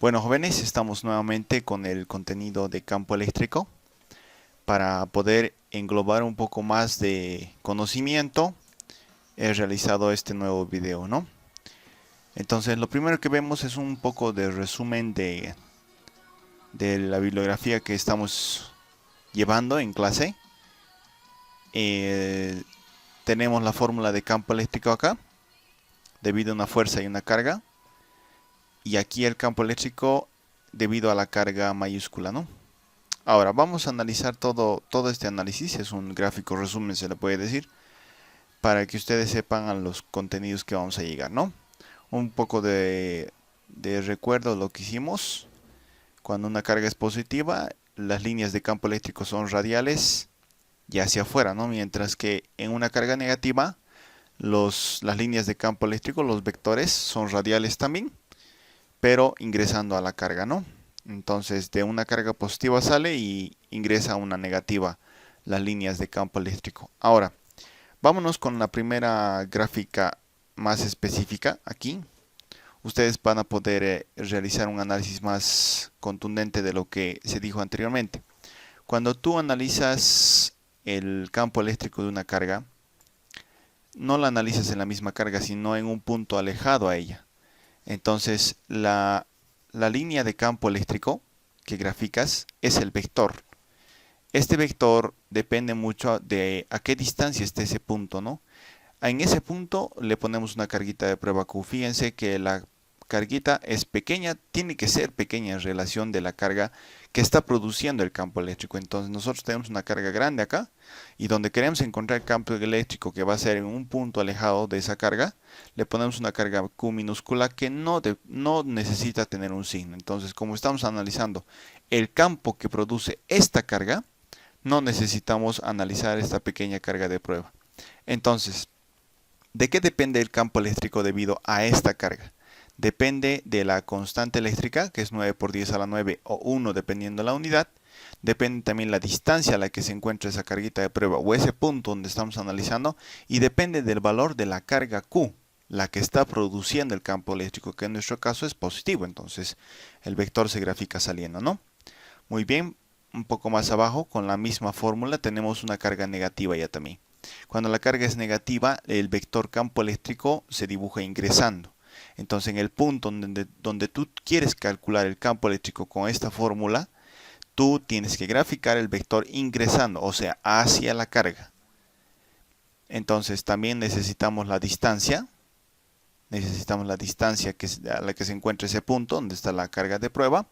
Bueno, jóvenes, estamos nuevamente con el contenido de campo eléctrico para poder englobar un poco más de conocimiento. He realizado este nuevo video, ¿no? Entonces, lo primero que vemos es un poco de resumen de la bibliografía que estamos llevando en clase. Tenemos la fórmula de campo eléctrico acá, debido a una fuerza y una carga. Y aquí el campo eléctrico debido a la carga mayúscula, ¿no? Ahora vamos a analizar todo este análisis, es un gráfico resumen se le puede decir, para que ustedes sepan a los contenidos que vamos a llegar, ¿no? Un poco de recuerdo lo que hicimos. Cuando una carga es positiva, las líneas de campo eléctrico son radiales y hacia afuera, ¿no? Mientras que en una carga negativa, las líneas de campo eléctrico, los vectores, son radiales también, pero ingresando a la carga, ¿no? Entonces de una carga positiva sale y ingresa a una negativa las líneas de campo eléctrico. Ahora, vámonos con la primera gráfica más específica aquí. Ustedes van a poder realizar un análisis más contundente de lo que se dijo anteriormente. Cuando tú analizas el campo eléctrico de una carga, no la analizas en la misma carga, sino en un punto alejado a ella. Entonces, la línea de campo eléctrico que graficas es el vector. Este vector depende mucho de a qué distancia esté ese punto, ¿no? En ese punto le ponemos una carguita de prueba Q. Fíjense que la carguita es pequeña, tiene que ser pequeña en relación de la carga que está produciendo el campo eléctrico. Entonces nosotros tenemos una carga grande acá y donde queremos encontrar el campo eléctrico que va a ser en un punto alejado de esa carga, le ponemos una carga Q minúscula que no necesita tener un signo. Entonces, como estamos analizando el campo que produce esta carga, no necesitamos analizar esta pequeña carga de prueba. Entonces, ¿de qué depende el campo eléctrico debido a esta carga? Depende de la constante eléctrica, que es 9 por 10 a la 9 o 1 dependiendo de la unidad. Depende también la distancia a la que se encuentra esa carguita de prueba o ese punto donde estamos analizando. Y depende del valor de la carga Q, la que está produciendo el campo eléctrico, que en nuestro caso es positivo. Entonces el vector se grafica saliendo, ¿no? Muy bien, un poco más abajo con la misma fórmula tenemos una carga negativa ya también. Cuando la carga es negativa, el vector campo eléctrico se dibuja ingresando. Entonces en el punto donde tú quieres calcular el campo eléctrico con esta fórmula, tú tienes que graficar el vector ingresando, o sea, hacia la carga. Entonces también necesitamos la distancia a la que se encuentra ese punto donde está la carga de prueba,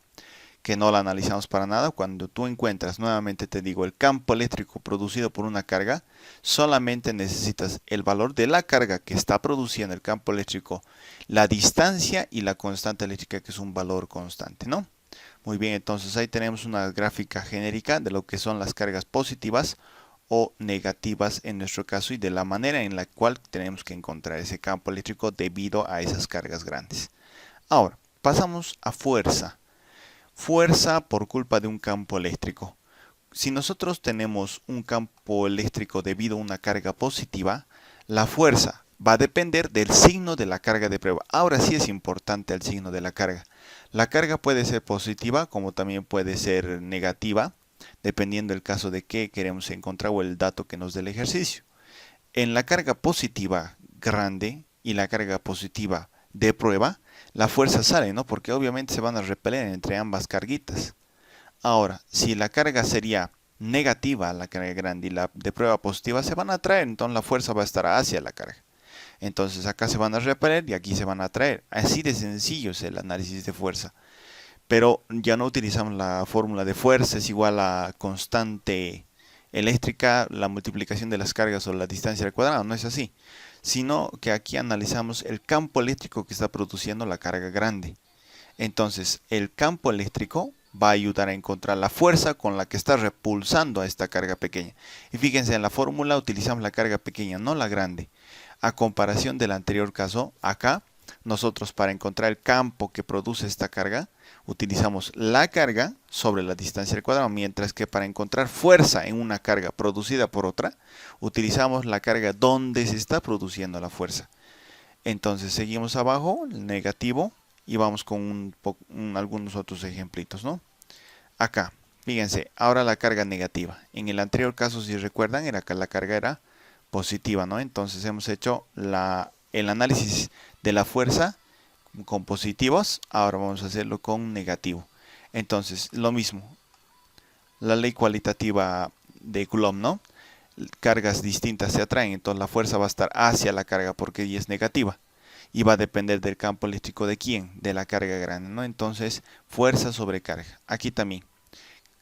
que no la analizamos para nada. Cuando tú encuentras, nuevamente te digo, el campo eléctrico producido por una carga, solamente necesitas el valor de la carga que está produciendo el campo eléctrico, la distancia y la constante eléctrica, que es un valor constante, ¿no? Muy bien, entonces ahí tenemos una gráfica genérica de lo que son las cargas positivas o negativas en nuestro caso y de la manera en la cual tenemos que encontrar ese campo eléctrico debido a esas cargas grandes. Ahora, pasamos a fuerza. Fuerza por culpa de un campo eléctrico. Si nosotros tenemos un campo eléctrico debido a una carga positiva, la fuerza va a depender del signo de la carga de prueba. Ahora sí es importante el signo de la carga. La carga puede ser positiva como también puede ser negativa, dependiendo del caso de qué queremos encontrar o el dato que nos dé el ejercicio. En la carga positiva grande y la carga positiva de prueba, la fuerza sale, ¿no? Porque obviamente se van a repeler entre ambas carguitas. Ahora, si la carga sería negativa, la carga grande, y la de prueba positiva, se van a atraer, entonces la fuerza va a estar hacia la carga. Entonces acá se van a repeler y aquí se van a atraer. Así de sencillo es el análisis de fuerza. Pero ya no utilizamos la fórmula de fuerza es igual a constante eléctrica, la multiplicación de las cargas o la distancia al cuadrado, no es así. Sino que aquí analizamos el campo eléctrico que está produciendo la carga grande. Entonces, el campo eléctrico va a ayudar a encontrar la fuerza con la que está repulsando a esta carga pequeña. Y fíjense, en la fórmula utilizamos la carga pequeña, no la grande. A comparación del anterior caso, acá, nosotros para encontrar el campo que produce esta carga, utilizamos la carga sobre la distancia al cuadrado, mientras que para encontrar fuerza en una carga producida por otra, utilizamos la carga donde se está produciendo la fuerza. Entonces seguimos abajo, el negativo, y vamos con algunos otros ejemplitos, ¿no? Acá, fíjense, ahora la carga negativa. En el anterior caso, si recuerdan, la carga era positiva, ¿no? Entonces hemos hecho el análisis de la fuerza con positivos, ahora vamos a hacerlo con negativo. Entonces, lo mismo, la ley cualitativa de Coulomb, ¿no? Cargas distintas se atraen, entonces la fuerza va a estar hacia la carga porque ella es negativa. Y va a depender del campo eléctrico de quién, de la carga grande, ¿no? Entonces, fuerza sobre carga. Aquí también,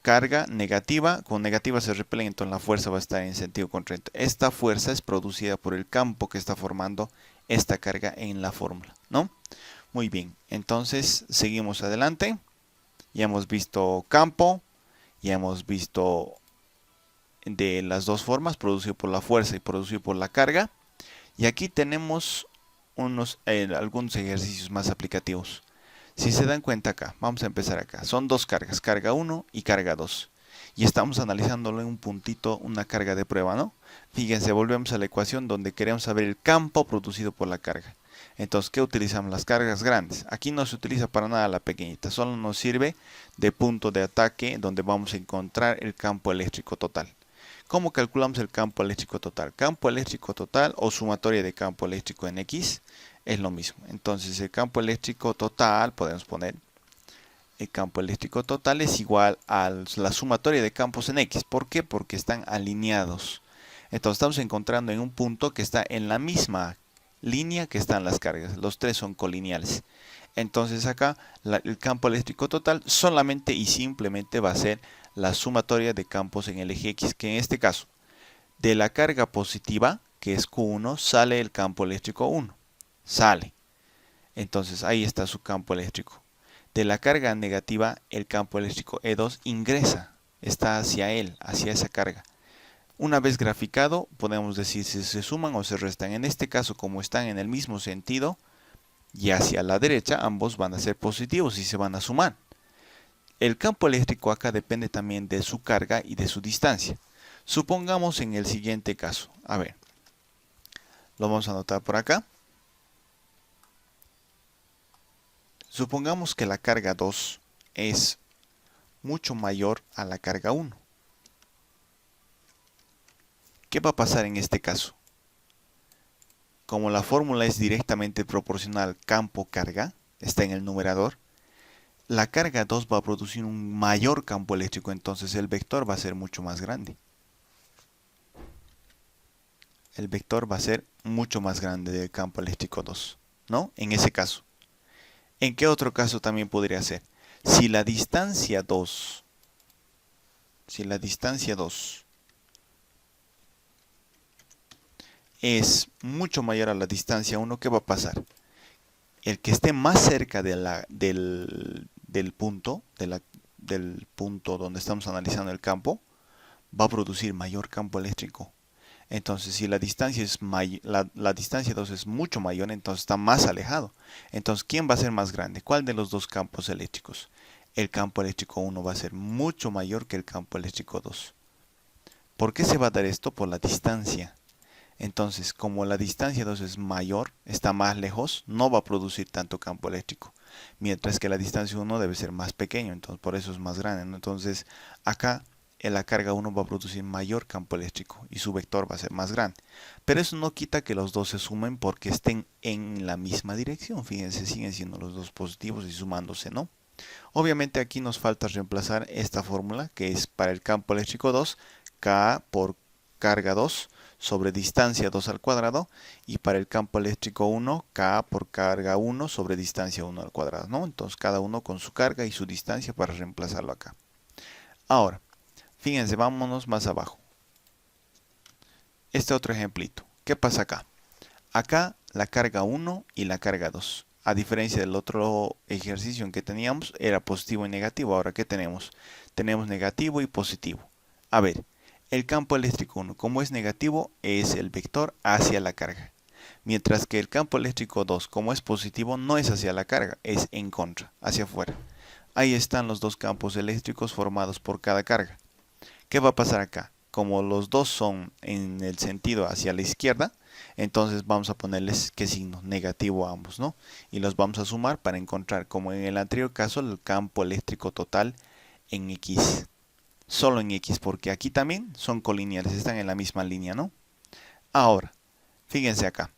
carga negativa, con negativa se repelen, entonces la fuerza va a estar en sentido contrario. Esta fuerza es producida por el campo que está formando esta carga en la fórmula, ¿no? Muy bien, entonces seguimos adelante. Ya hemos visto campo, ya hemos visto de las dos formas, producido por la fuerza y producido por la carga. Y aquí tenemos algunos ejercicios más aplicativos. Si se dan cuenta acá, vamos a empezar acá. Son dos cargas, carga 1 y carga 2. Y estamos analizándolo en un puntito, una carga de prueba, ¿no? Fíjense, volvemos a la ecuación donde queremos saber el campo producido por la carga. Entonces, ¿qué utilizamos? Las cargas grandes. Aquí no se utiliza para nada la pequeñita, solo nos sirve de punto de ataque donde vamos a encontrar el campo eléctrico total. ¿Cómo calculamos el campo eléctrico total? Campo eléctrico total o sumatoria de campo eléctrico en X es lo mismo. Entonces el campo eléctrico total, podemos poner, el campo eléctrico total es igual a la sumatoria de campos en X. ¿Por qué? Porque están alineados. Entonces estamos encontrando en un punto que está en la misma línea que están las cargas. Los tres son colineales. Entonces acá el campo eléctrico total solamente y simplemente va a ser la sumatoria de campos en el eje X, que en este caso, de la carga positiva, que es Q1, sale el campo eléctrico 1. Sale. Entonces ahí está su campo eléctrico. De la carga negativa, el campo eléctrico E2 ingresa, está hacia él, hacia esa carga. Una vez graficado, podemos decir si se suman o se restan. En este caso, como están en el mismo sentido y hacia la derecha, ambos van a ser positivos y se van a sumar. El campo eléctrico acá depende también de su carga y de su distancia. Supongamos en el siguiente caso. A ver, lo vamos a anotar por acá. Supongamos que la carga 2 es mucho mayor a la carga 1. ¿Qué va a pasar en este caso? Como la fórmula es directamente proporcional campo-carga, está en el numerador, la carga 2 va a producir un mayor campo eléctrico, entonces el vector va a ser mucho más grande. El vector va a ser mucho más grande del campo eléctrico 2, ¿no? En ese caso. ¿En qué otro caso también podría ser? Si la distancia 2 es mucho mayor a la distancia 1, ¿qué va a pasar? El que esté más cerca del punto donde estamos analizando el campo, va a producir mayor campo eléctrico. Entonces, si la distancia la distancia 2 es mucho mayor, entonces está más alejado. Entonces, ¿quién va a ser más grande? ¿Cuál de los dos campos eléctricos? El campo eléctrico 1 va a ser mucho mayor que el campo eléctrico 2. ¿Por qué se va a dar esto? Por la distancia. Entonces, como la distancia 2 es mayor, está más lejos, no va a producir tanto campo eléctrico. Mientras que la distancia 1 debe ser más pequeño, entonces por eso es más grande, ¿no? Entonces, acá en la carga 1 va a producir mayor campo eléctrico y su vector va a ser más grande. Pero eso no quita que los dos se sumen porque estén en la misma dirección. Fíjense, siguen siendo los dos positivos y sumándose, ¿no? Obviamente aquí nos falta reemplazar esta fórmula que es para el campo eléctrico 2, K por carga 2 sobre distancia 2 al cuadrado, y para el campo eléctrico 1, K por carga 1 sobre distancia 1 al cuadrado, ¿no? Entonces cada uno con su carga y su distancia para reemplazarlo acá. Ahora, fíjense, vámonos más abajo. Este otro ejemplito. ¿Qué pasa acá? Acá la carga 1 y la carga 2. A diferencia del otro ejercicio en que teníamos, era positivo y negativo. Ahora, ¿qué tenemos? Tenemos negativo y positivo. A ver, el campo eléctrico 1, como es negativo, es el vector hacia la carga. Mientras que el campo eléctrico 2, como es positivo, no es hacia la carga, es en contra, hacia afuera. Ahí están los dos campos eléctricos formados por cada carga. ¿Qué va a pasar acá? como los dos son en el sentido hacia la izquierda, entonces vamos a ponerles qué signo, negativo a ambos, ¿no? Y los vamos a sumar para encontrar, como en el anterior caso, el campo eléctrico total en X. Solo en X, porque aquí también son colineales, están en la misma línea, ¿no? Ahora, fíjense acá.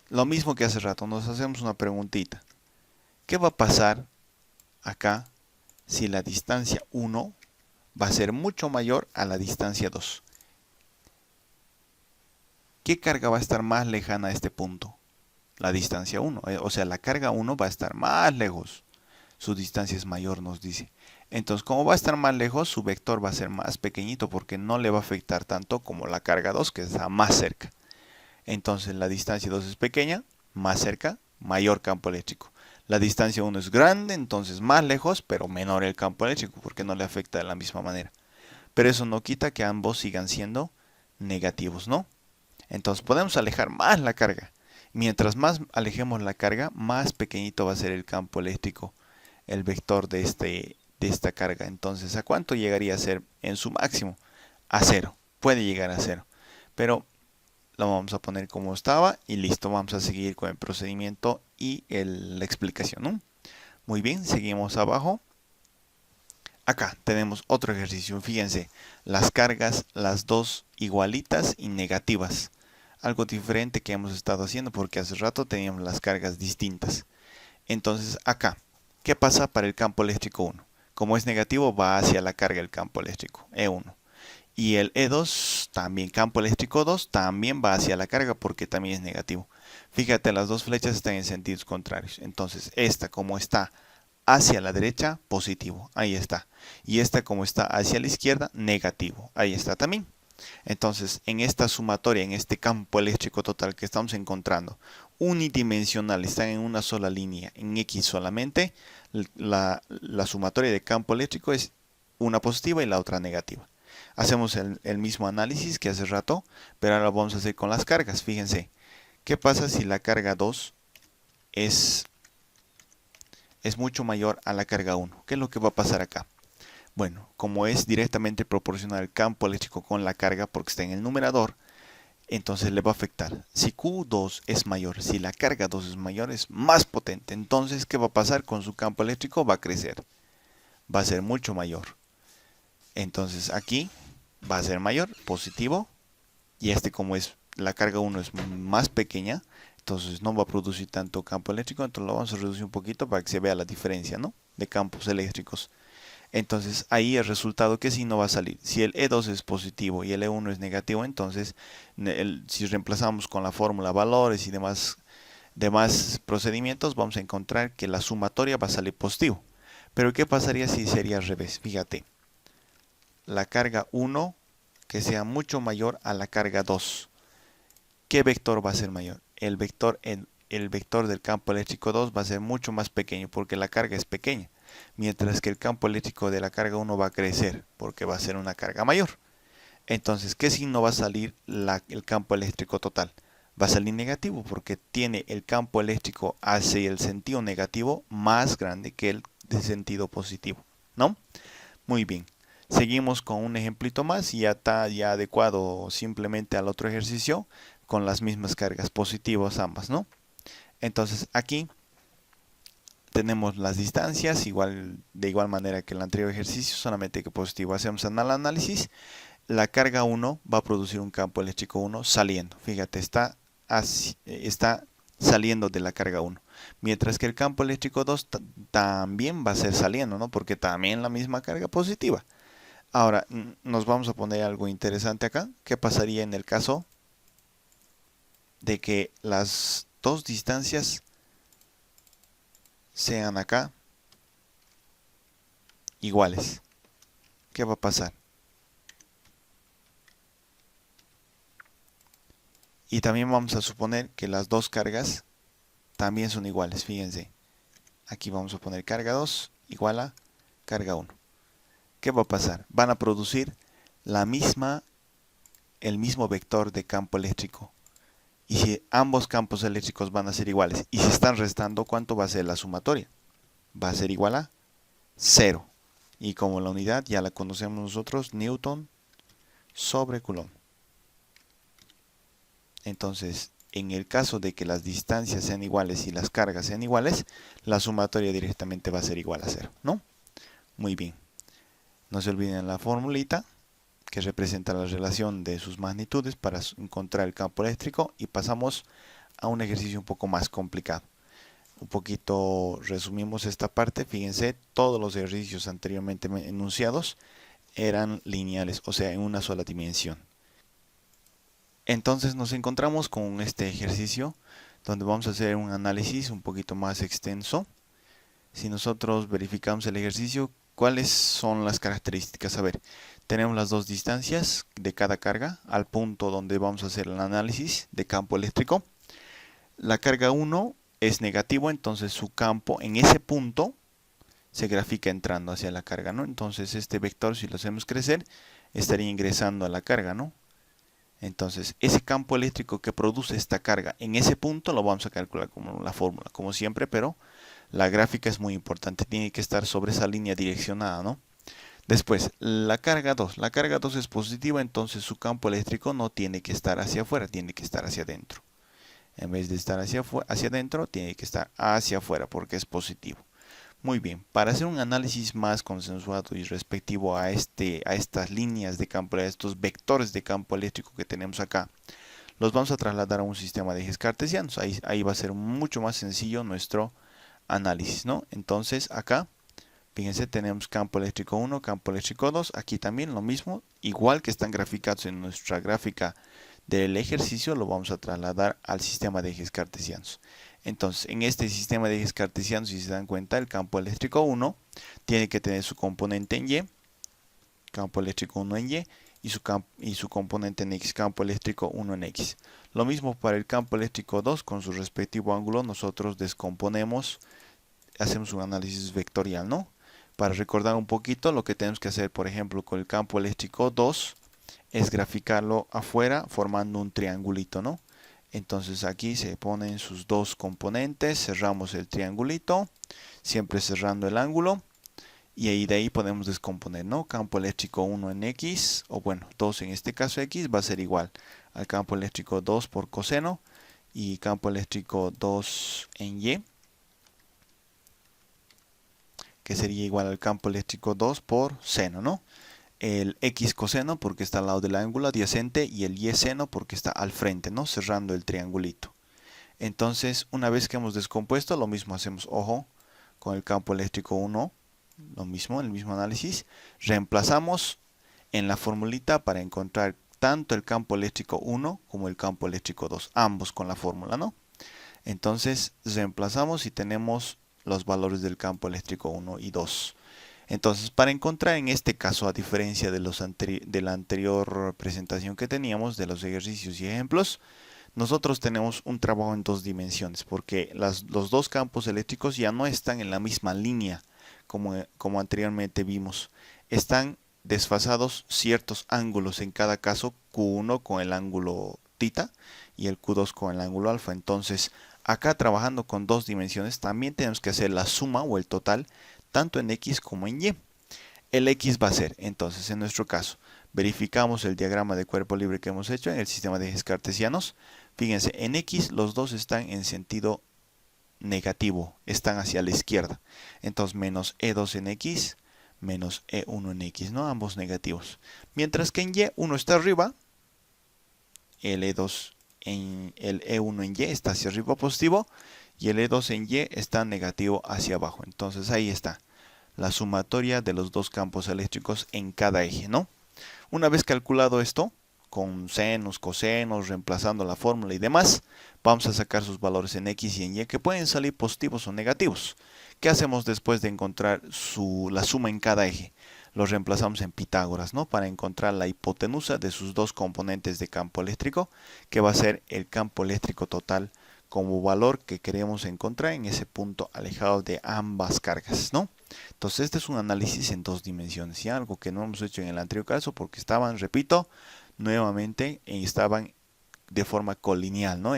Lo mismo que hace rato, nos hacemos una preguntita. ¿Qué va a pasar acá si la distancia 1 va a ser mucho mayor a la distancia 2? ¿Qué carga va a estar más lejana a este punto? La distancia 1. O sea, la carga 1 va a estar más lejos. Su distancia es mayor, nos dice. Entonces, como va a estar más lejos, su vector va a ser más pequeñito porque no le va a afectar tanto como la carga 2, que está más cerca. Entonces, la distancia 2 es pequeña, más cerca, mayor campo eléctrico. La distancia 1 es grande, entonces más lejos, pero menor el campo eléctrico porque no le afecta de la misma manera. Pero eso no quita que ambos sigan siendo negativos, ¿no? Entonces podemos alejar más la carga. Mientras más alejemos la carga, más pequeñito va a ser el campo eléctrico, el vector de esta carga. Entonces, ¿a cuánto llegaría a ser en su máximo? A 0. Puede llegar a 0. Pero lo vamos a poner como estaba y listo. Vamos a seguir con el procedimiento y la explicación, ¿no? Muy bien, seguimos abajo. Acá tenemos otro ejercicio. Fíjense, las cargas, las dos igualitas y negativas. Algo diferente que hemos estado haciendo porque hace rato teníamos las cargas distintas. Entonces acá, ¿qué pasa para el campo eléctrico 1? Como es negativo, va hacia la carga el campo eléctrico, E1. Y el E2, también campo eléctrico 2, también va hacia la carga porque también es negativo. Fíjate, las dos flechas están en sentidos contrarios. Entonces, esta como está hacia la derecha, positivo, ahí está. Y esta como está hacia la izquierda, negativo, ahí está también. Entonces, en esta sumatoria, en este campo eléctrico total que estamos encontrando, unidimensional, están en una sola línea, en X solamente, la sumatoria de campo eléctrico es una positiva y la otra negativa. Hacemos el mismo análisis que hace rato, pero ahora lo vamos a hacer con las cargas. Fíjense, ¿qué pasa si la carga 2 es mucho mayor a la carga 1? ¿Qué es lo que va a pasar acá? Bueno, como es directamente proporcional el campo eléctrico con la carga porque está en el numerador, entonces le va a afectar. Si Q2 es mayor, si la carga 2 es mayor, es más potente. Entonces, ¿qué va a pasar con su campo eléctrico? Va a crecer. Va a ser mucho mayor. Entonces aquí va a ser mayor, positivo. Y como es la carga 1 es más pequeña, entonces no va a producir tanto campo eléctrico. Entonces lo vamos a reducir un poquito para que se vea la diferencia, ¿no?, de campos eléctricos. Entonces ahí el resultado, ¿qué signo va a salir? Si el E2 es positivo y el E1 es negativo, entonces si reemplazamos con la fórmula valores y demás procedimientos, vamos a encontrar que la sumatoria va a salir positivo. Pero ¿qué pasaría si sería al revés? Fíjate, la carga 1 que sea mucho mayor a la carga 2. ¿Qué vector va a ser mayor? El vector del campo eléctrico 2 va a ser mucho más pequeño porque la carga es pequeña. Mientras que el campo eléctrico de la carga 1 va a crecer porque va a ser una carga mayor. Entonces, ¿qué signo va a salir el campo eléctrico total? Va a salir negativo porque tiene el campo eléctrico hacia el sentido negativo más grande que el de sentido positivo, ¿no? Muy bien. Seguimos con un ejemplito más y ya está ya adecuado simplemente al otro ejercicio con las mismas cargas positivas ambas, ¿no? Entonces aquí tenemos las distancias de igual manera que el anterior ejercicio, solamente que positivo. Hacemos el análisis. La carga 1 va a producir un campo eléctrico 1 saliendo. Fíjate, está saliendo de la carga 1. Mientras que el campo eléctrico 2 también va a ser saliendo, ¿no?, porque también la misma carga positiva. Ahora, nos vamos a poner algo interesante acá. ¿Qué pasaría en el caso de que las dos distancias sean acá iguales? ¿Qué va a pasar? Y también vamos a suponer que las dos cargas también son iguales. Fíjense, aquí vamos a poner carga 2 igual a carga 1. ¿Qué va a pasar? Van a producir el mismo vector de campo eléctrico. Y si ambos campos eléctricos van a ser iguales y se están restando, ¿cuánto va a ser la sumatoria? Va a ser igual a 0. Y como la unidad ya la conocemos nosotros, Newton sobre Coulomb. Entonces, en el caso de que las distancias sean iguales y las cargas sean iguales, la sumatoria directamente va a ser igual a 0, ¿no? Muy bien. No se olviden la formulita que representa la relación de sus magnitudes para encontrar el campo eléctrico, y pasamos a un ejercicio un poco más complicado. Un poquito resumimos esta parte. Fíjense, todos los ejercicios anteriormente enunciados eran lineales, o sea, en una sola dimensión. Entonces nos encontramos con este ejercicio donde vamos a hacer un análisis un poquito más extenso. Si nosotros verificamos el ejercicio, ¿cuáles son las características? A ver, tenemos las dos distancias de cada carga al punto donde vamos a hacer el análisis de campo eléctrico. La carga 1 es negativo, entonces su campo en ese punto se grafica entrando hacia la carga, ¿no? Entonces este vector, si lo hacemos crecer, estaría ingresando a la carga, ¿no? Entonces, ese campo eléctrico que produce esta carga en ese punto lo vamos a calcular como la fórmula, como siempre, pero la gráfica es muy importante, tiene que estar sobre esa línea direccionada, ¿no? Después, la carga 2. La carga 2 es positiva, entonces su campo eléctrico no tiene que estar hacia afuera, tiene que estar hacia adentro. En vez de estar hacia adentro, tiene que estar hacia afuera porque es positivo. Muy bien, para hacer un análisis más consensuado y respectivo a estas líneas de campo, a estos vectores de campo eléctrico que tenemos acá, los vamos a trasladar a un sistema de ejes cartesianos. Ahí va a ser mucho más sencillo nuestro análisis, ¿no? Entonces acá, fíjense, tenemos campo eléctrico 1, campo eléctrico 2, aquí también lo mismo, igual que están graficados en nuestra gráfica del ejercicio, lo vamos a trasladar al sistema de ejes cartesianos. Entonces, en este sistema de ejes cartesianos, si se dan cuenta, el campo eléctrico 1 tiene que tener su componente en Y, campo eléctrico 1 en Y, y su componente en X, campo eléctrico 1 en X. Lo mismo para el campo eléctrico 2, con su respectivo ángulo, nosotros descomponemos, hacemos un análisis vectorial, ¿no? Para recordar un poquito, lo que tenemos que hacer, por ejemplo, con el campo eléctrico 2, es graficarlo afuera formando un triangulito, ¿no? Entonces aquí se ponen sus dos componentes, cerramos el triangulito, siempre cerrando el ángulo, y ahí de ahí podemos descomponer, ¿no? Campo eléctrico 1 en X, o bueno, 2 en este caso X, va a ser igual al campo eléctrico 2 por coseno, y campo eléctrico 2 en Y, que sería igual al campo eléctrico 2 por seno, ¿no? El X coseno porque está al lado del ángulo adyacente y el Y seno porque está al frente, ¿no? Cerrando el triangulito. Entonces, una vez que hemos descompuesto, lo mismo hacemos, ojo, con el campo eléctrico 1, lo mismo, el mismo análisis. Reemplazamos en la formulita para encontrar tanto el campo eléctrico 1 como el campo eléctrico 2, ambos con la fórmula, ¿no? Entonces, reemplazamos y tenemos los valores del campo eléctrico 1 y 2. Entonces, para encontrar en este caso, a diferencia de la anterior presentación que teníamos, de los ejercicios y ejemplos, nosotros tenemos un trabajo en dos dimensiones, porque los dos campos eléctricos ya no están en la misma línea como anteriormente vimos. Están desfasados ciertos ángulos, en cada caso Q1 con el ángulo θ y el Q2 con el ángulo alfa. Entonces, acá trabajando con dos dimensiones, también tenemos que hacer la suma o el total tanto en X como en Y. El X va a ser, entonces, en nuestro caso, verificamos el diagrama de cuerpo libre que hemos hecho en el sistema de ejes cartesianos. Fíjense, en X los dos están en sentido negativo, están hacia la izquierda. Entonces, menos E2 en X, menos E1 en X, ¿no? Ambos negativos. Mientras que en Y, uno está arriba, el E2 el E1 en Y está hacia arriba positivo, y el E2 en Y está negativo hacia abajo. Entonces ahí está la sumatoria de los dos campos eléctricos en cada eje, ¿no? Una vez calculado esto, con senos, cosenos, reemplazando la fórmula y demás, vamos a sacar sus valores en X y en Y, que pueden salir positivos o negativos. ¿Qué hacemos después de encontrar la suma en cada eje? Lo reemplazamos en Pitágoras, ¿no? Para encontrar la hipotenusa de sus dos componentes de campo eléctrico, que va a ser el campo eléctrico total como valor que queremos encontrar en ese punto alejado de ambas cargas, ¿no? Entonces este es un análisis en dos dimensiones, ¿ya? Algo que no hemos hecho en el anterior caso porque estaban, repito, nuevamente estaban de forma colineal, ¿no?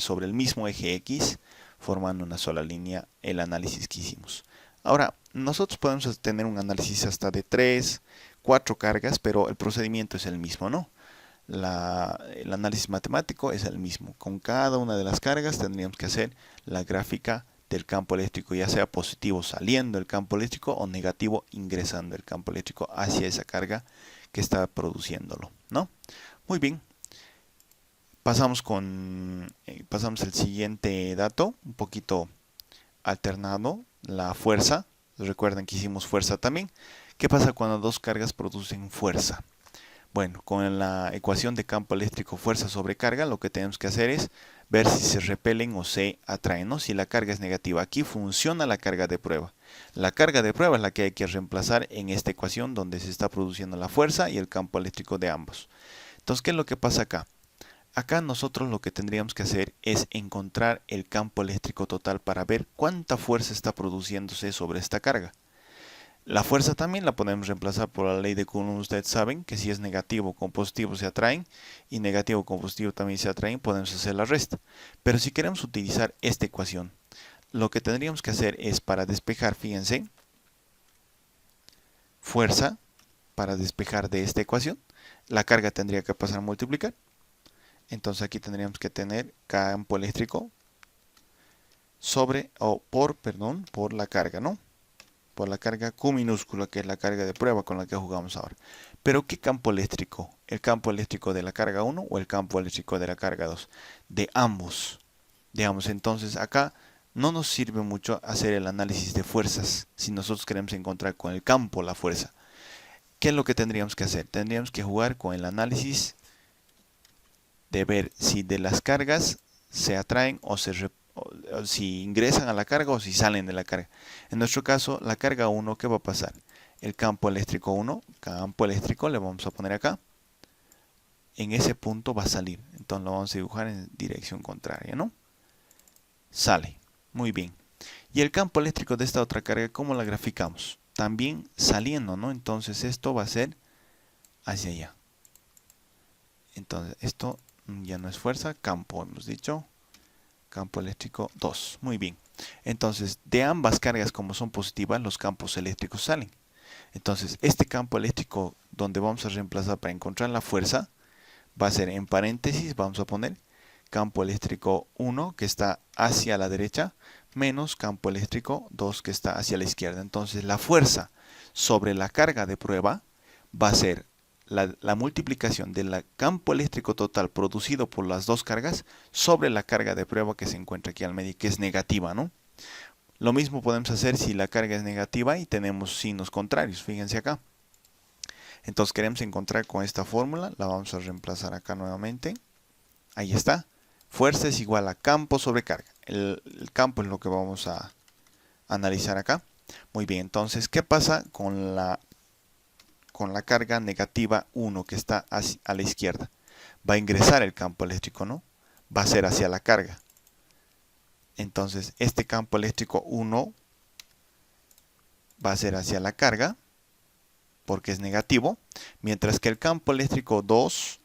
Sobre el mismo eje X, formando una sola línea el análisis que hicimos. Ahora, nosotros podemos tener un análisis hasta de 3, 4 cargas, pero el procedimiento es el mismo, ¿no? El análisis matemático es el mismo. Con cada una de las cargas tendríamos que hacer la gráfica del campo eléctrico, ya sea positivo saliendo del campo eléctrico o negativo ingresando el campo eléctrico hacia esa carga que está produciéndolo, ¿no? Muy bien. Pasamos el siguiente dato, un poquito alternado, la fuerza. Recuerden que hicimos fuerza también. ¿Qué pasa cuando dos cargas producen fuerza? Bueno, con la ecuación de campo eléctrico fuerza sobre carga, lo que tenemos que hacer es ver si se repelen o se atraen, ¿no? Si la carga es negativa, aquí funciona la carga de prueba. La carga de prueba es la que hay que reemplazar en esta ecuación donde se está produciendo la fuerza y el campo eléctrico de ambos. Entonces, ¿qué es lo que pasa acá? Acá nosotros lo que tendríamos que hacer es encontrar el campo eléctrico total para ver cuánta fuerza está produciéndose sobre esta carga. La fuerza también la podemos reemplazar por la ley de Coulomb. Ustedes saben que si es negativo con positivo se atraen y negativo con positivo también se atraen, podemos hacer la resta. Pero si queremos utilizar esta ecuación, lo que tendríamos que hacer es para despejar, fíjense, fuerza para despejar de esta ecuación, la carga tendría que pasar a multiplicar. Entonces aquí tendríamos que tener campo eléctrico por la carga, ¿no? Por la carga Q minúscula, que es la carga de prueba con la que jugamos ahora. Pero ¿qué campo eléctrico? ¿El campo eléctrico de la carga 1 o el campo eléctrico de la carga 2? De ambos. Digamos, entonces acá no nos sirve mucho hacer el análisis de fuerzas si nosotros queremos encontrar con el campo la fuerza. ¿Qué es lo que tendríamos que hacer? Tendríamos que jugar con el análisis de ver si de las cargas se atraen o si ingresan a la carga o si salen de la carga. En nuestro caso, la carga 1, ¿qué va a pasar? El campo eléctrico 1, campo eléctrico, le vamos a poner acá. En ese punto va a salir. Entonces lo vamos a dibujar en dirección contraria, ¿no? Sale. Muy bien. Y el campo eléctrico de esta otra carga, ¿cómo la graficamos? También saliendo, ¿no? Entonces esto va a ser hacia allá. Entonces esto ya no es fuerza, campo hemos dicho. Campo eléctrico 2. Muy bien. Entonces, de ambas cargas como son positivas, los campos eléctricos salen. Entonces, este campo eléctrico donde vamos a reemplazar para encontrar la fuerza, va a ser en paréntesis, vamos a poner campo eléctrico 1 que está hacia la derecha, menos campo eléctrico 2 que está hacia la izquierda. Entonces, la fuerza sobre la carga de prueba va a ser la multiplicación del campo eléctrico total producido por las dos cargas sobre la carga de prueba que se encuentra aquí al medio, que es negativa, ¿no? Lo mismo podemos hacer si la carga es negativa y tenemos signos contrarios, fíjense acá. Entonces queremos encontrar con esta fórmula, la vamos a reemplazar acá nuevamente. Ahí está. Fuerza es igual a campo sobre carga. El campo es lo que vamos a analizar acá. Muy bien, entonces, ¿qué pasa con la carga negativa 1 que está a la izquierda? Va a ingresar el campo eléctrico, ¿no? Va a ser hacia la carga. Entonces, este campo eléctrico 1 va a ser hacia la carga, porque es negativo, mientras que el campo eléctrico 2,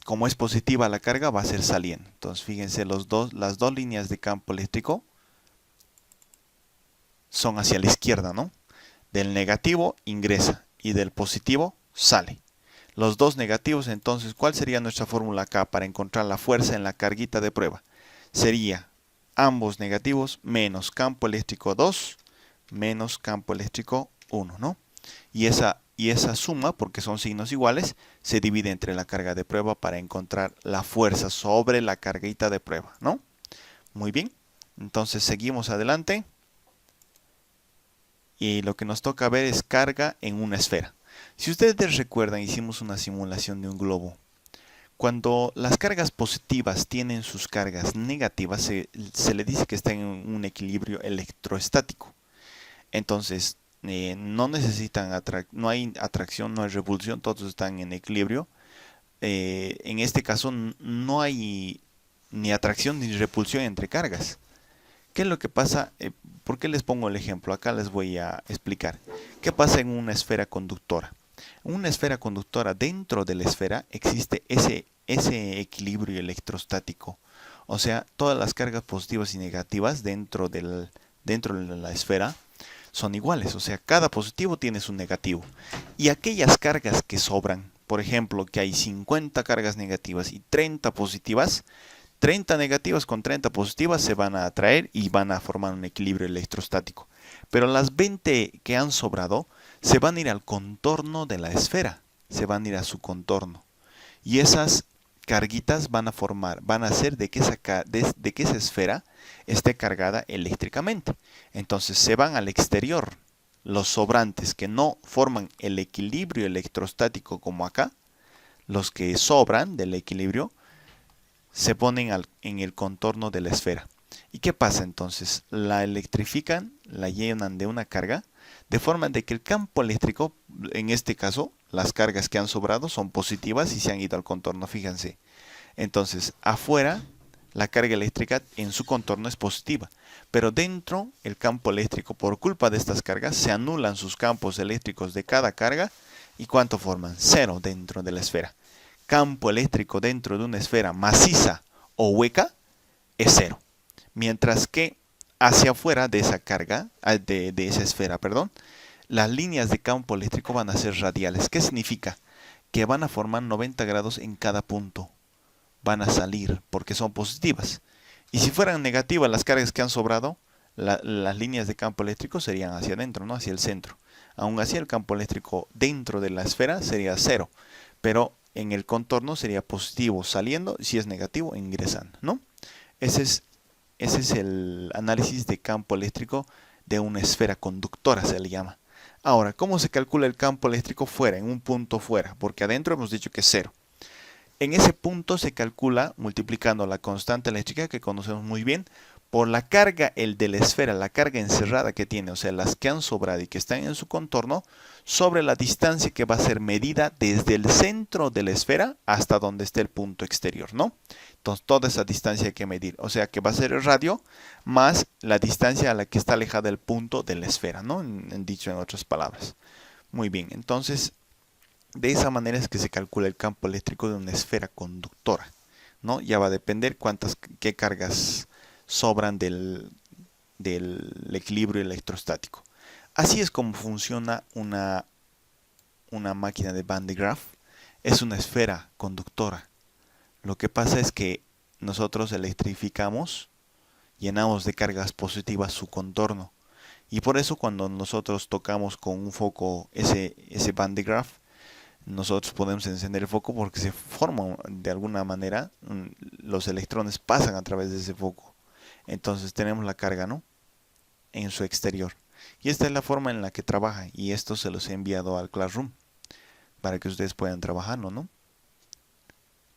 como es positiva la carga, va a ser saliendo. Entonces, fíjense, las dos líneas de campo eléctrico son hacia la izquierda, ¿no? Del negativo ingresa y del positivo sale. Los dos negativos, entonces, ¿cuál sería nuestra fórmula acá para encontrar la fuerza en la carguita de prueba? Sería ambos negativos menos campo eléctrico 2 menos campo eléctrico 1, ¿no? Y esa suma, porque son signos iguales, se divide entre la carga de prueba para encontrar la fuerza sobre la carguita de prueba, ¿no? Muy bien, entonces seguimos adelante. Y lo que nos toca ver es carga en una esfera. Si ustedes recuerdan, hicimos una simulación de un globo. Cuando las cargas positivas tienen sus cargas negativas, se le dice que está en un equilibrio electrostático. Entonces, no hay atracción, no hay repulsión, todos están en equilibrio. En este caso, no hay ni atracción ni repulsión entre cargas. ¿Qué es lo que pasa? ¿Por qué les pongo el ejemplo? Acá les voy a explicar. ¿Qué pasa en una esfera conductora? En una esfera conductora, dentro de la esfera existe ese equilibrio electrostático. O sea, todas las cargas positivas y negativas dentro de la esfera son iguales, o sea, cada positivo tiene su negativo. Y aquellas cargas que sobran, por ejemplo, que hay 50 cargas negativas y 30 positivas, 30 negativas con 30 positivas se van a atraer y van a formar un equilibrio electrostático. Pero las 20 que han sobrado se van a ir al contorno de la esfera, se van a ir a su contorno. Y esas carguitas van a hacer de que esa esfera esté cargada eléctricamente. Entonces se van al exterior. Los sobrantes que no forman el equilibrio electrostático como acá, los que sobran del equilibrio, se ponen en el contorno de la esfera. ¿Y qué pasa entonces? La electrifican, la llenan de una carga, de forma de que el campo eléctrico, en este caso, las cargas que han sobrado son positivas y se han ido al contorno, fíjense. Entonces, afuera, la carga eléctrica en su contorno es positiva, pero dentro, el campo eléctrico, por culpa de estas cargas, se anulan sus campos eléctricos de cada carga. ¿Y cuánto forman? Cero dentro de la esfera. Campo eléctrico dentro de una esfera maciza o hueca es cero. Mientras que hacia afuera de esa carga, de esa esfera, perdón, las líneas de campo eléctrico van a ser radiales. ¿Qué significa? Que van a formar 90 grados en cada punto. Van a salir porque son positivas. Y si fueran negativas las cargas que han sobrado, las líneas de campo eléctrico serían hacia adentro, no hacia el centro. Aún así, el campo eléctrico dentro de la esfera sería cero, pero en el contorno sería positivo saliendo, si es negativo ingresando, ¿no? Ese es el análisis de campo eléctrico de una esfera conductora, se le llama. Ahora, ¿cómo se calcula el campo eléctrico fuera, en un punto fuera? Porque adentro hemos dicho que es cero. En ese punto se calcula multiplicando la constante eléctrica, que conocemos muy bien, por la carga de la esfera, la carga encerrada que tiene, o sea, las que han sobrado y que están en su contorno, sobre la distancia que va a ser medida desde el centro de la esfera hasta donde esté el punto exterior, ¿no? Entonces, toda esa distancia hay que medir, o sea, que va a ser el radio más la distancia a la que está alejada el punto de la esfera, ¿no? Dicho en otras palabras. Muy bien, entonces, de esa manera es que se calcula el campo eléctrico de una esfera conductora, ¿no? Ya va a depender qué cargas sobran del equilibrio electrostático. Así es como funciona una máquina de Van de Graaff. Es una esfera conductora. Lo que pasa es que nosotros electrificamos, llenamos de cargas positivas su contorno. Y por eso cuando nosotros tocamos con un foco ese Van de Graaff, nosotros podemos encender el foco porque se forma de alguna manera, los electrones pasan a través de ese foco. Entonces tenemos la carga, ¿no?, en su exterior. Y esta es la forma en la que trabaja. Y esto se los he enviado al Classroom para que ustedes puedan trabajarlo, ¿no?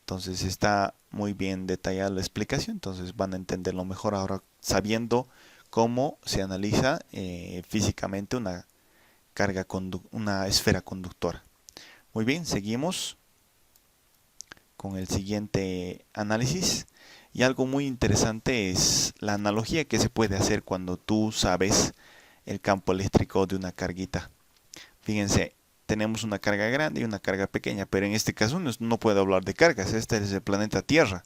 Entonces está muy bien detallada la explicación. Entonces van a entenderlo mejor ahora sabiendo cómo se analiza físicamente una esfera conductora. Muy bien, seguimos con el siguiente análisis. Y algo muy interesante es la analogía que se puede hacer cuando tú sabes el campo eléctrico de una carguita. Fíjense, tenemos una carga grande y una carga pequeña, pero en este caso no puedo hablar de cargas. Este es el planeta Tierra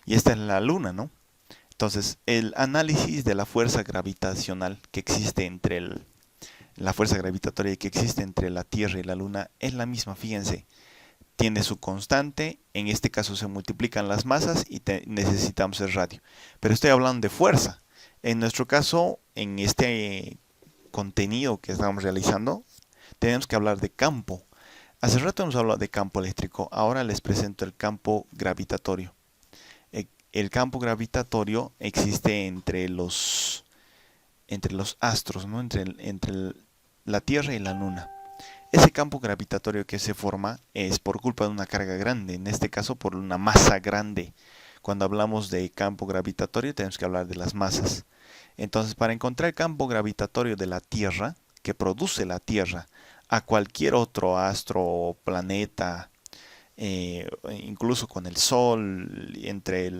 y esta es la Luna, ¿no? Entonces, el análisis de la fuerza gravitacional que existe la fuerza gravitatoria que existe entre la Tierra y la Luna es la misma, fíjense. Tiene su constante, en este caso se multiplican las masas y necesitamos el radio. Pero estoy hablando de fuerza. En nuestro caso, en este contenido que estamos realizando, tenemos que hablar de campo. Hace rato hemos hablado de campo eléctrico, ahora les presento el campo gravitatorio. El campo gravitatorio existe entre los astros, ¿no? entre la Tierra y la Luna. Ese campo gravitatorio que se forma es por culpa de una carga grande, en este caso por una masa grande. Cuando hablamos de campo gravitatorio tenemos que hablar de las masas. Entonces, para encontrar el campo gravitatorio de la Tierra, que produce la Tierra, a cualquier otro astro o planeta, incluso con el Sol, entre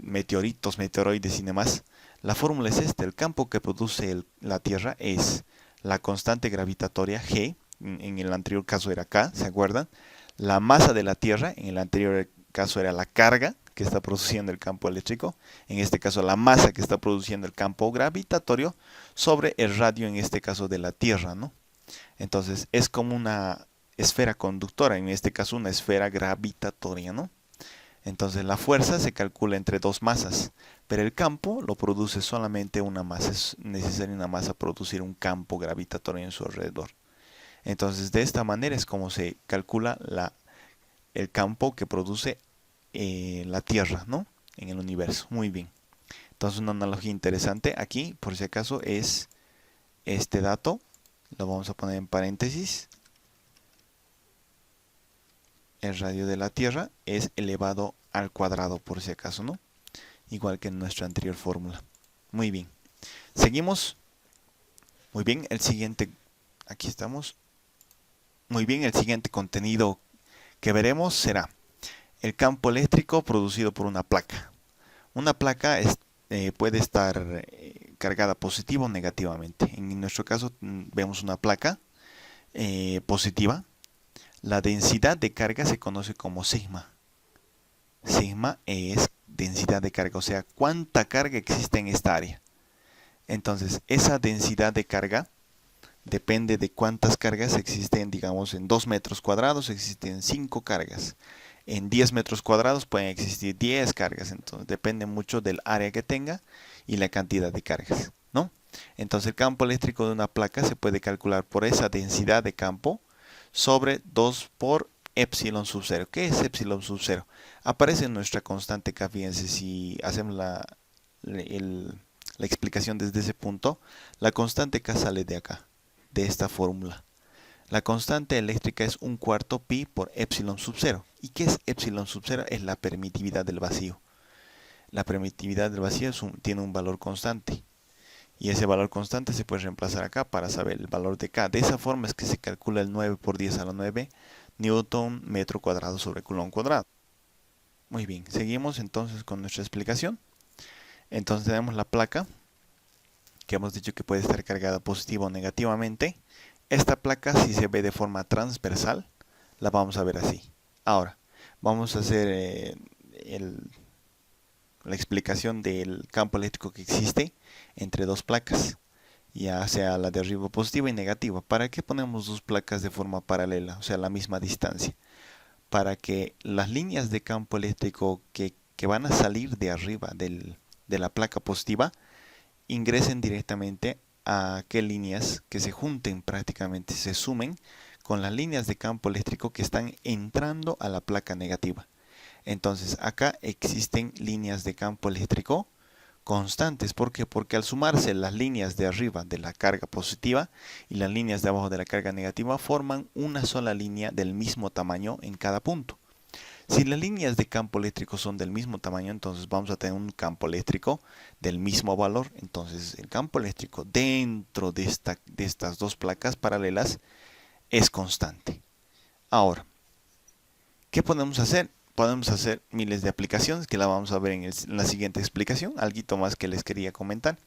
meteoritos, meteoroides y demás, la fórmula es esta: el campo que produce la Tierra es la constante gravitatoria G, en el anterior caso era K, ¿se acuerdan? La masa de la Tierra, en el anterior caso era la carga, que está produciendo el campo eléctrico, en este caso la masa que está produciendo el campo gravitatorio, sobre el radio, en este caso de la Tierra, ¿no? Entonces es como una esfera conductora, en este caso una esfera gravitatoria, ¿no? Entonces la fuerza se calcula entre dos masas, pero el campo lo produce solamente una masa. Es necesaria una masa para producir un campo gravitatorio en su alrededor. Entonces de esta manera es como se calcula el campo que produce la Tierra, ¿no? En el universo. Muy bien. Entonces una analogía interesante aquí, por si acaso, es este dato. Lo vamos a poner en paréntesis. El radio de la Tierra es elevado al cuadrado, por si acaso, ¿no? Igual que en nuestra anterior fórmula. Muy bien. Seguimos. Muy bien, el siguiente. Aquí estamos. Muy bien, el siguiente contenido que veremos será el campo eléctrico producido por una placa. Una placa puede estar cargada positivo o negativamente. En nuestro caso vemos una placa positiva. La densidad de carga se conoce como sigma. Sigma es densidad de carga, o sea, cuánta carga existe en esta área. Entonces, esa densidad de carga depende de cuántas cargas existen, digamos, en 2 metros cuadrados existen 5 cargas. En 10 metros cuadrados pueden existir 10 cargas. Entonces, depende mucho del área que tenga y la cantidad de cargas, ¿no? Entonces, el campo eléctrico de una placa se puede calcular por esa densidad de campo sobre 2 por epsilon sub 0. ¿Qué es epsilon sub 0? Aparece en nuestra constante K. Fíjense, si hacemos la explicación desde ese punto, la constante K sale de acá, de esta fórmula. La constante eléctrica es 1/4 pi por epsilon sub 0. ¿Y qué es epsilon sub 0? Es la permitividad del vacío. La permitividad del vacío tiene un valor constante. Y ese valor constante se puede reemplazar acá para saber el valor de K. De esa forma es que se calcula el 9 por 10 a la 9 newton metro cuadrado sobre coulomb cuadrado. Muy bien, seguimos entonces con nuestra explicación. Entonces tenemos la placa, que hemos dicho que puede estar cargada positiva o negativamente. Esta placa, si se ve de forma transversal, la vamos a ver así. Ahora, vamos a hacer la explicación del campo eléctrico que existe entre dos placas, ya sea la de arriba positiva y negativa. ¿Para qué ponemos dos placas de forma paralela, o sea, a la misma distancia? Para que las líneas de campo eléctrico que van a salir de arriba de la placa positiva ingresen directamente a qué líneas que se junten, prácticamente se sumen con las líneas de campo eléctrico que están entrando a la placa negativa. Entonces acá existen líneas de campo eléctrico constantes. ¿Por qué? Porque al sumarse las líneas de arriba de la carga positiva y las líneas de abajo de la carga negativa forman una sola línea del mismo tamaño en cada punto. Si las líneas de campo eléctrico son del mismo tamaño, entonces vamos a tener un campo eléctrico del mismo valor. Entonces el campo eléctrico dentro de estas dos placas paralelas es constante. Ahora, ¿qué podemos hacer? Podemos hacer miles de aplicaciones que la vamos a ver en la siguiente explicación. Algo más que les quería comentar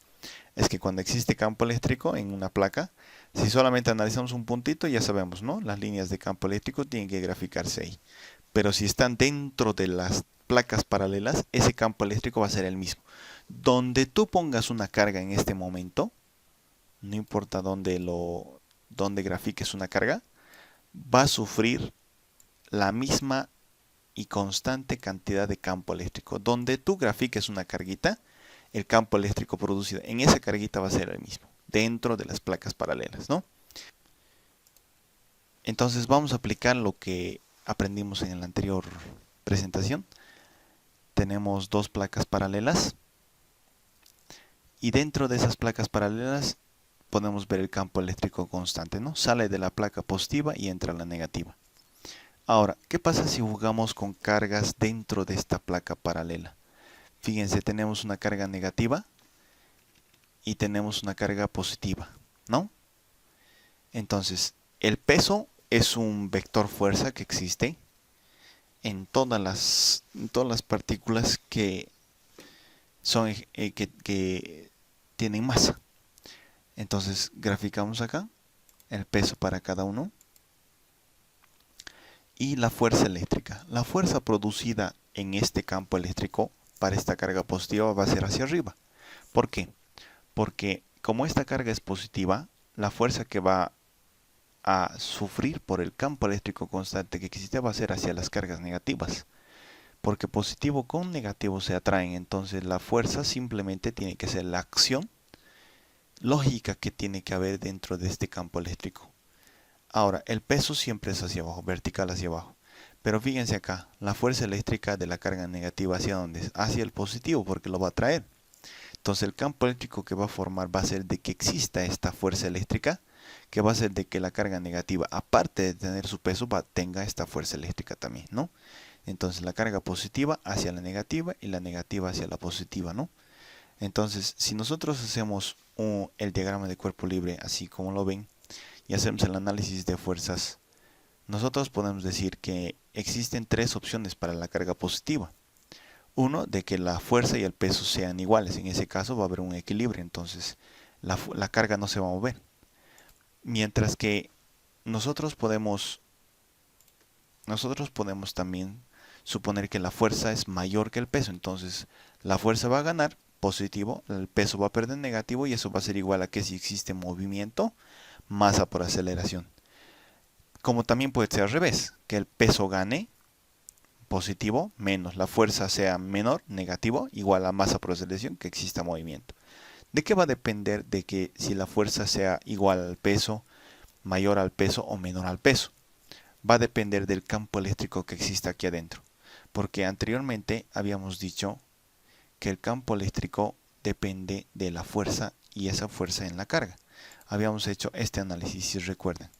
es que cuando existe campo eléctrico en una placa, si solamente analizamos un puntito, ya sabemos, ¿no? Las líneas de campo eléctrico tienen que graficarse ahí. Pero si están dentro de las placas paralelas, ese campo eléctrico va a ser el mismo. Donde tú pongas una carga en este momento, no importa dónde grafiques una carga, va a sufrir la misma y constante cantidad de campo eléctrico. Donde tú grafiques una carguita, el campo eléctrico producido en esa carguita va a ser el mismo, dentro de las placas paralelas, ¿no? Entonces vamos a aplicar lo que aprendimos en la anterior presentación. Tenemos dos placas paralelas y dentro de esas placas paralelas podemos ver el campo eléctrico constante, ¿no? Sale de la placa positiva y entra a la negativa. Ahora, ¿qué pasa si jugamos con cargas dentro de esta placa paralela? Fíjense, tenemos una carga negativa y tenemos una carga positiva, ¿no? Entonces, el peso es un vector fuerza que existe en todas las partículas que tienen masa. Entonces, graficamos acá el peso para cada uno. Y la fuerza eléctrica. La fuerza producida en este campo eléctrico para esta carga positiva va a ser hacia arriba. ¿Por qué? Porque como esta carga es positiva, la fuerza que va a sufrir por el campo eléctrico constante que existe va a ser hacia las cargas negativas. Porque positivo con negativo se atraen, entonces la fuerza simplemente tiene que ser la acción lógica que tiene que haber dentro de este campo eléctrico. Ahora, el peso siempre es hacia abajo, vertical hacia abajo. Pero fíjense acá, la fuerza eléctrica de la carga negativa hacia dónde es, hacia el positivo, porque lo va a atraer. Entonces el campo eléctrico que va a formar va a ser de que exista esta fuerza eléctrica, que va a ser de que la carga negativa, aparte de tener su peso, tenga esta fuerza eléctrica también, ¿no? Entonces la carga positiva hacia la negativa y la negativa hacia la positiva, ¿no? Entonces, si nosotros hacemos el diagrama de cuerpo libre, así como lo ven, y hacemos el análisis de fuerzas, nosotros podemos decir que existen tres opciones para la carga positiva. Uno, de que la fuerza y el peso sean iguales. En ese caso va a haber un equilibrio, entonces la carga no se va a mover. Mientras que nosotros podemos también suponer que la fuerza es mayor que el peso. Entonces la fuerza va a ganar positivo, el peso va a perder negativo y eso va a ser igual a que si existe movimiento, masa por aceleración. Como también puede ser al revés, que el peso gane positivo menos la fuerza sea menor, negativo, igual a masa por aceleración, que exista movimiento. ¿De qué va a depender de que si la fuerza sea igual al peso, mayor al peso o menor al peso? Va a depender del campo eléctrico que exista aquí adentro. Porque anteriormente habíamos dicho que el campo eléctrico depende de la fuerza y esa fuerza en la carga. Habíamos hecho este análisis, si recuerdan,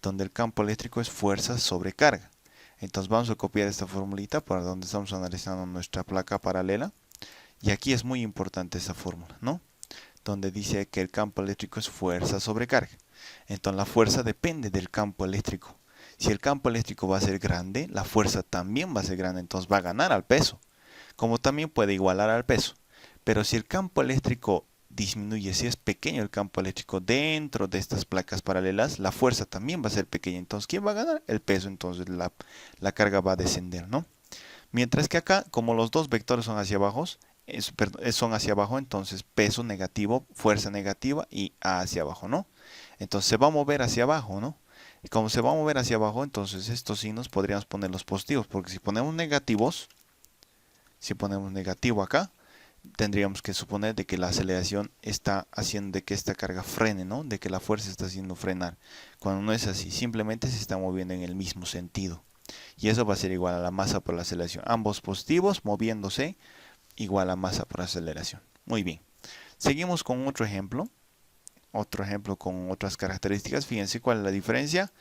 donde el campo eléctrico es fuerza sobre carga. Entonces vamos a copiar esta formulita para donde estamos analizando nuestra placa paralela. Y aquí es muy importante esta fórmula, ¿no? Donde dice que el campo eléctrico es fuerza sobre carga. Entonces la fuerza depende del campo eléctrico. Si el campo eléctrico va a ser grande, la fuerza también va a ser grande, entonces va a ganar al peso. Como también puede igualar al peso. Pero si el campo eléctrico disminuye, si es pequeño el campo eléctrico dentro de estas placas paralelas, la fuerza también va a ser pequeña. Entonces, ¿quién va a ganar? El peso. Entonces la carga va a descender, ¿no? Mientras que acá, como los dos vectores son hacia abajo, entonces peso negativo, fuerza negativa y A hacia abajo, ¿no? Entonces se va a mover hacia abajo, ¿no? Y como se va a mover hacia abajo, entonces estos signos podríamos ponerlos positivos, porque si ponemos negativos, si ponemos negativo acá, tendríamos que suponer de que la aceleración está haciendo de que esta carga frene, ¿no? De que la fuerza está haciendo frenar. Cuando no es así, simplemente se está moviendo en el mismo sentido. Y eso va a ser igual a la masa por la aceleración. Ambos positivos moviéndose igual a masa por aceleración. Muy bien. Seguimos con otro ejemplo. Otro ejemplo con otras características. Fíjense cuál es la diferencia.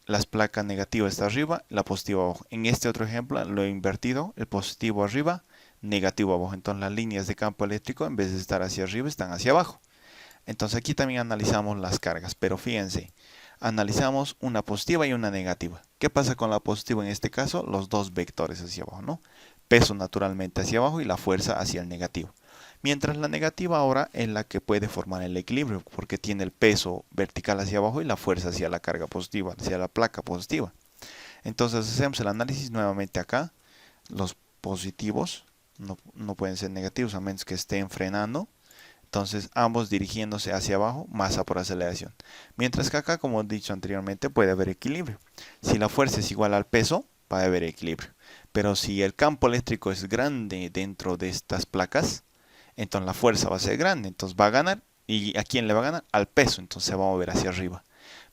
Las placas negativas está arriba, la positiva abajo. En este otro ejemplo lo he invertido. El positivo arriba, negativo abajo. Entonces las líneas de campo eléctrico en vez de estar hacia arriba están hacia abajo. Entonces aquí también analizamos las cargas. Pero fíjense, analizamos una positiva y una negativa. ¿Qué pasa con la positiva en este caso? Los dos vectores hacia abajo, ¿no? Peso naturalmente hacia abajo y la fuerza hacia el negativo. Mientras la negativa ahora es la que puede formar el equilibrio porque tiene el peso vertical hacia abajo y la fuerza hacia la carga positiva, hacia la placa positiva. Entonces hacemos el análisis nuevamente acá. Los positivos no pueden ser negativos a menos que estén frenando. Entonces ambos dirigiéndose hacia abajo, masa por aceleración. Mientras que acá, como he dicho anteriormente, puede haber equilibrio. Si la fuerza es igual al peso, va a haber equilibrio. Pero si el campo eléctrico es grande dentro de estas placas, entonces la fuerza va a ser grande, entonces va a ganar. ¿Y a quién le va a ganar? Al peso, entonces se va a mover hacia arriba.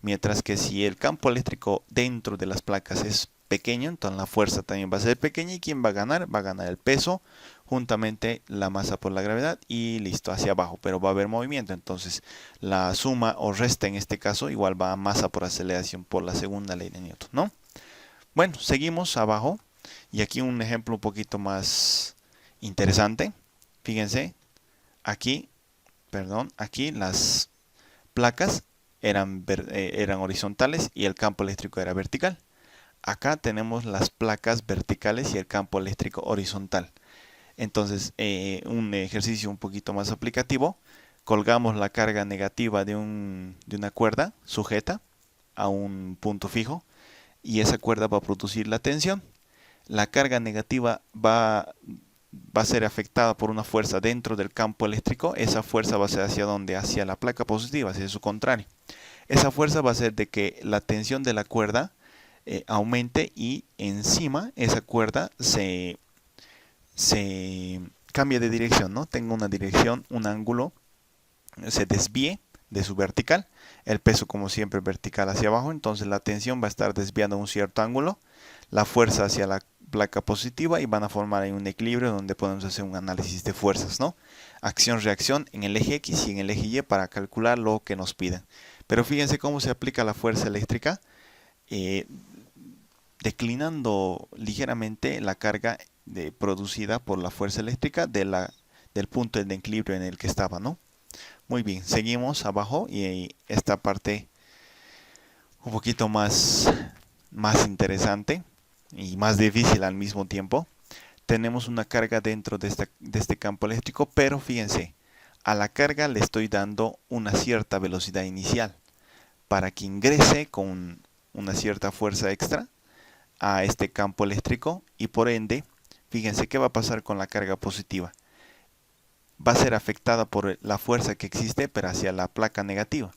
Mientras que si el campo eléctrico dentro de las placas es pequeño, entonces la fuerza también va a ser pequeña. ¿Y quién va a ganar? Va a ganar el peso, juntamente la masa por la gravedad y listo, hacia abajo. Pero va a haber movimiento, entonces la suma o resta en este caso igual va a masa por aceleración por la segunda ley de Newton, ¿no? Bueno, seguimos abajo. Y aquí un ejemplo un poquito más interesante. Fíjense, aquí las placas eran horizontales y el campo eléctrico era vertical. Acá tenemos las placas verticales y el campo eléctrico horizontal. Entonces, un ejercicio un poquito más aplicativo. Colgamos la carga negativa de una cuerda sujeta a un punto fijo y esa cuerda va a producir la tensión. la carga negativa va a ser afectada por una fuerza dentro del campo eléctrico. Esa fuerza va a ser hacia dónde, hacia la placa positiva, hacia su contrario. Esa fuerza va a hacer de que la tensión de la cuerda aumente y encima esa cuerda se cambia de dirección, ¿no? Tenga una dirección, un ángulo, se desvíe de su vertical, el peso como siempre vertical hacia abajo, entonces la tensión va a estar desviando un cierto ángulo, la fuerza hacia la placa positiva y van a formar ahí un equilibrio donde podemos hacer un análisis de fuerzas, ¿no? Acción-reacción en el eje X y en el eje Y para calcular lo que nos piden. Pero fíjense cómo se aplica la fuerza eléctrica, declinando ligeramente la carga producida por la fuerza eléctrica del punto de equilibrio en el que estaba, ¿no? Muy bien, seguimos abajo y esta parte un poquito más interesante y más difícil al mismo tiempo. Tenemos una carga dentro de este campo eléctrico, pero fíjense, a la carga le estoy dando una cierta velocidad inicial para que ingrese con una cierta fuerza extra a este campo eléctrico y por ende, fíjense qué va a pasar con la carga positiva. Va a ser afectada por la fuerza que existe, pero hacia la placa negativa.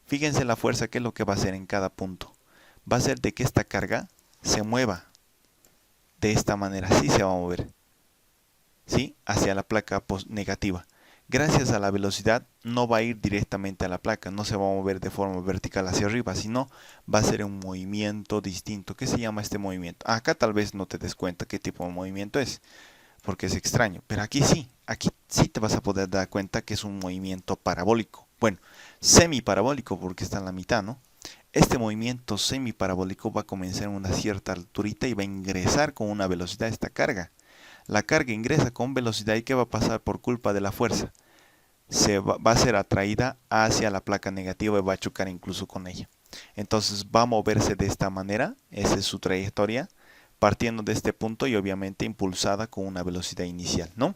Fíjense la fuerza, que es lo que va a hacer en cada punto. Va a hacer de que esta carga se mueva de esta manera, así se va a mover, ¿sí? Hacia la placa negativa. Gracias a la velocidad no va a ir directamente a la placa, no se va a mover de forma vertical hacia arriba, sino va a ser un movimiento distinto. ¿Qué se llama este movimiento? Acá tal vez no te des cuenta qué tipo de movimiento es, porque es extraño, pero aquí sí te vas a poder dar cuenta que es un movimiento parabólico. Bueno, semiparabólico porque está en la mitad, ¿no? Este movimiento semiparabólico va a comenzar en una cierta alturita y va a ingresar con una velocidad esta carga. La carga ingresa con velocidad y ¿qué va a pasar por culpa de la fuerza? Va a ser atraída hacia la placa negativa y va a chocar incluso con ella. Entonces va a moverse de esta manera, esa es su trayectoria, partiendo de este punto y obviamente impulsada con una velocidad inicial, ¿no?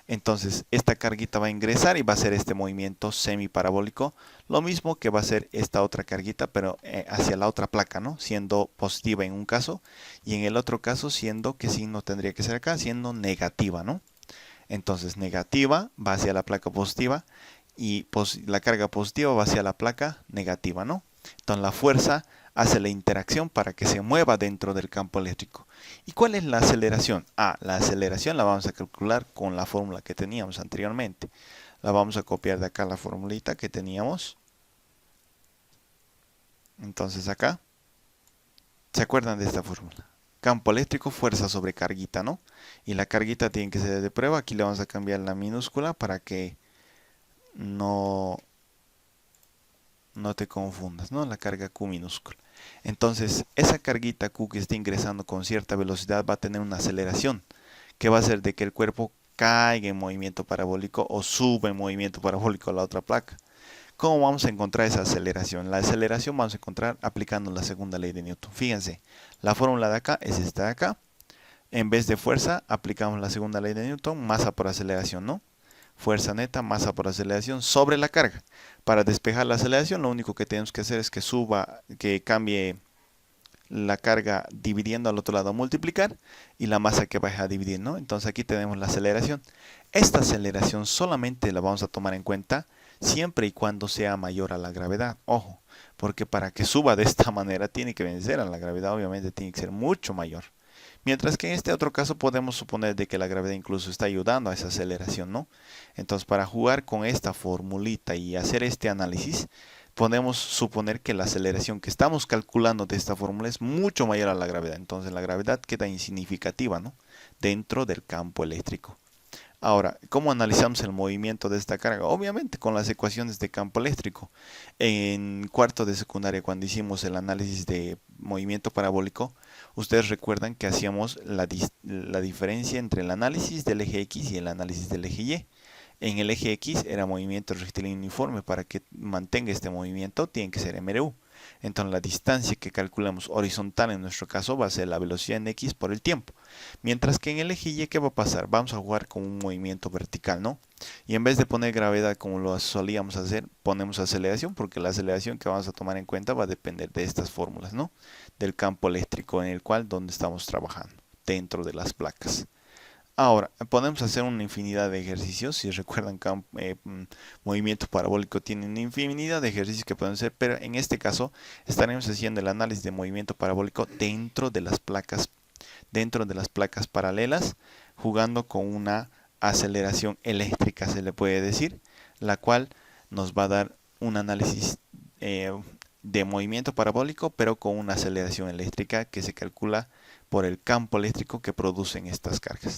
Entonces esta carguita va a ingresar y va a hacer este movimiento semiparabólico, lo mismo que va a hacer esta otra carguita, pero hacia la otra placa, ¿no? Siendo positiva en un caso y en el otro caso siendo, ¿qué signo tendría que ser acá? Siendo negativa, ¿no? Entonces negativa va hacia la placa positiva y la carga positiva va hacia la placa negativa, ¿no? Entonces la fuerza hace la interacción para que se mueva dentro del campo eléctrico. ¿Y cuál es la aceleración? La aceleración la vamos a calcular con la fórmula que teníamos anteriormente. La vamos a copiar de acá la formulita que teníamos. Entonces acá, ¿se acuerdan de esta fórmula? Campo eléctrico, fuerza sobre carguita, ¿no? Y la carguita tiene que ser de prueba. Aquí le vamos a cambiar la minúscula para que no te confundas, ¿no? La carga Q minúscula. Entonces, esa carguita Q que está ingresando con cierta velocidad va a tener una aceleración que va a hacer de que el cuerpo caiga en movimiento parabólico o suba en movimiento parabólico a la otra placa. ¿Cómo vamos a encontrar esa aceleración? La aceleración vamos a encontrar aplicando la segunda ley de Newton. Fíjense, la fórmula de acá es esta de acá. En vez de fuerza, aplicamos la segunda ley de Newton, masa por aceleración, ¿no? Fuerza neta, masa por aceleración sobre la carga. Para despejar la aceleración, lo único que tenemos que hacer es que cambie la carga dividiendo al otro lado, multiplicar, y la masa que vaya a dividir, ¿no? Entonces aquí tenemos la aceleración. Esta aceleración solamente la vamos a tomar en cuenta siempre y cuando sea mayor a la gravedad. Ojo, porque para que suba de esta manera tiene que vencer a la gravedad, obviamente tiene que ser mucho mayor. Mientras que en este otro caso podemos suponer de que la gravedad incluso está ayudando a esa aceleración, ¿no? Entonces para jugar con esta formulita y hacer este análisis, podemos suponer que la aceleración que estamos calculando de esta fórmula es mucho mayor a la gravedad. Entonces la gravedad queda insignificativa, ¿no? Dentro del campo eléctrico. Ahora, ¿cómo analizamos el movimiento de esta carga? Obviamente con las ecuaciones de campo eléctrico. En cuarto de secundaria, cuando hicimos el análisis de movimiento parabólico, ustedes recuerdan que hacíamos la diferencia entre el análisis del eje X y el análisis del eje Y. En el eje X era movimiento rectilíneo uniforme. Para que mantenga este movimiento tiene que ser MRU. Entonces la distancia que calculamos horizontal en nuestro caso va a ser la velocidad en X por el tiempo. Mientras que en el eje Y, ¿qué va a pasar? Vamos a jugar con un movimiento vertical, ¿no? Y en vez de poner gravedad como lo solíamos hacer, ponemos aceleración, porque la aceleración que vamos a tomar en cuenta va a depender de estas fórmulas, ¿no? Del campo eléctrico en el cual donde estamos trabajando. dentro de las placas. Ahora, podemos hacer una infinidad de ejercicios. Si recuerdan, movimiento parabólico tiene una infinidad de ejercicios que pueden hacer, pero en este caso estaremos haciendo el análisis de movimiento parabólico dentro de las placas paralelas, jugando con una aceleración eléctrica, se le puede decir, la cual nos va a dar un análisis de movimiento parabólico, pero con una aceleración eléctrica que se calcula por el campo eléctrico que producen estas cargas.